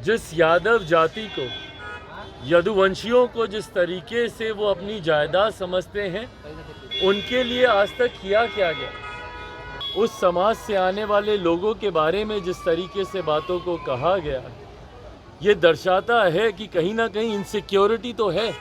जिस यादव जाति को, यदुवंशियों को जिस तरीके से वो अपनी जायदाद समझते हैं, उनके लिए आज तक किया क्या गया? उस समाज से आने वाले लोगों के बारे में जिस तरीके से बातों को कहा गया, ये दर्शाता है कि कहीं ना कहीं इनसिक्योरिटी तो है।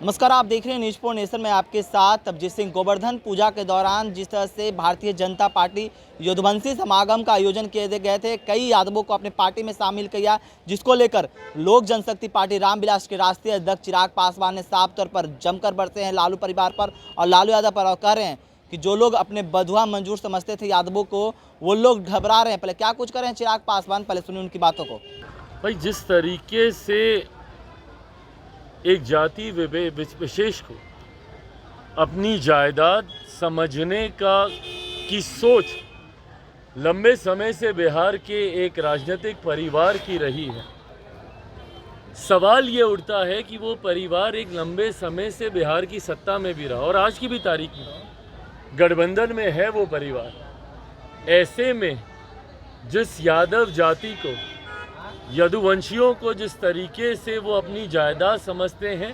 नमस्कार, आप देख रहे हैं न्यूज़ फॉर नेशन में आपके साथ अभिजीत सिंह। गोवर्धन पूजा के दौरान जिस तरह से भारतीय जनता पार्टी यदुवंशी समागम का आयोजन किए गए थे, कई यादवों को अपने पार्टी में शामिल किया, जिसको लेकर लोक जनशक्ति पार्टी रामविलास के राष्ट्रीय अध्यक्ष चिराग पासवान ने साफ तौर पर जमकर बरसे हैं लालू परिवार पर और लालू यादव पर, और कह रहे हैं कि जो लोग अपने बंधुआ मंजूर समझते थे यादवों को, वो लोग घबरा रहे हैं। पहले क्या कुछ करें हैं चिराग पासवान, पहले सुनिए उनकी बातों को। भाई, जिस तरीके से एक जाति विशेष को अपनी जायदाद समझने की सोच लंबे समय से बिहार के एक राजनीतिक परिवार की रही है। सवाल ये उठता है कि वो परिवार एक लंबे समय से बिहार की सत्ता में भी रहा और आज की भी तारीख में गठबंधन में है वो परिवार। ऐसे में जिस यादव जाति को, यदुवंशियों को जिस तरीके से वो अपनी जायदाद समझते हैं,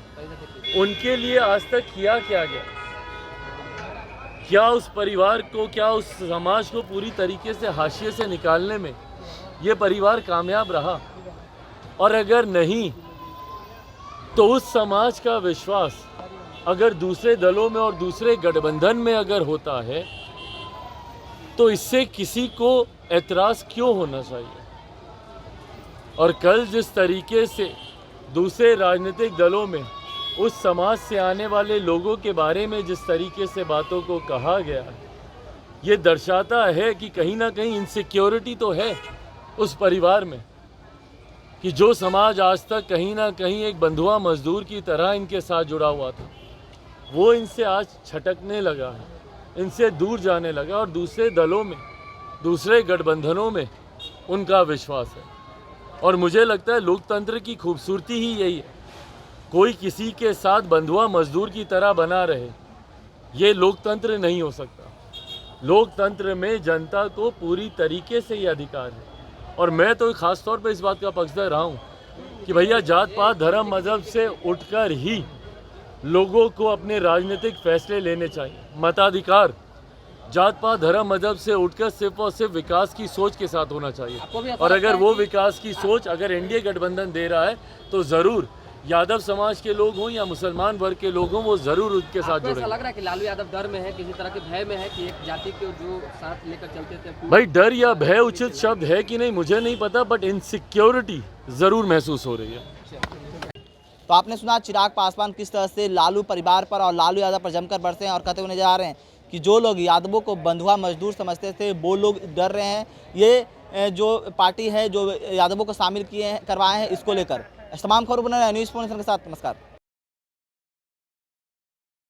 उनके लिए आज तक किया क्या गया? क्या उस परिवार को, क्या उस समाज को पूरी तरीके से हाशिए से निकालने में ये परिवार कामयाब रहा? और अगर नहीं, तो उस समाज का विश्वास अगर दूसरे दलों में और दूसरे गठबंधन में अगर होता है, तो इससे किसी को एतराज़ क्यों होना चाहिए? और कल जिस तरीके से दूसरे राजनीतिक दलों में उस समाज से आने वाले लोगों के बारे में जिस तरीके से बातों को कहा गया, ये दर्शाता है कि कहीं ना कहीं इनसिक्योरिटी तो है उस परिवार में, कि जो समाज आज तक कहीं ना कहीं एक बंधुआ मजदूर की तरह इनके साथ जुड़ा हुआ था, वो इनसे आज छटकने लगा है, इनसे दूर जाने लगा और दूसरे दलों में, दूसरे गठबंधनों में उनका विश्वास है। और मुझे लगता है लोकतंत्र की खूबसूरती ही यही है, कोई किसी के साथ बंधुआ मजदूर की तरह बना रहे, ये लोकतंत्र नहीं हो सकता। लोकतंत्र में जनता को पूरी तरीके से ये अधिकार है। और मैं तो ख़ास तौर पे इस बात का पक्षधर रहा हूँ कि भैया, जात पात धर्म मज़हब से उठकर ही लोगों को अपने राजनीतिक फैसले लेने चाहिए। मताधिकार जात पात धर्म मजहब से उठकर सिर्फ और सिर्फ विकास की सोच के साथ होना चाहिए। और अगर वो विकास की सोच अगर एनडीए गठबंधन दे रहा है, तो ज़रूर यादव समाज के लोग हों या मुसलमान वर्ग के लोग हों, वो ज़रूर उसके साथ जुड़े। ऐसा लग रहा है कि लालू यादव डर में है, किसी तरह के भय में है कि एक जाति को जो साथ लेकर चलते थे। भाई, डर या भय उचित शब्द है कि नहीं मुझे नहीं पता, बट इनसिक्योरिटी ज़रूर महसूस हो रही है। तो आपने सुना चिराग पासवान किस तरह से लालू परिवार पर और लालू यादव पर जमकर बरसे हैं और कहते हुए नजर आ रहे हैं कि जो लोग यादवों को बंधुआ मजदूर समझते थे, वो लोग डर रहे हैं। ये जो पार्टी है जो यादवों को शामिल करवाए हैं, इसको लेकर तमाम खबरों बना रहे हैं न्यूज़ फॉर नेशन के साथ। नमस्कार।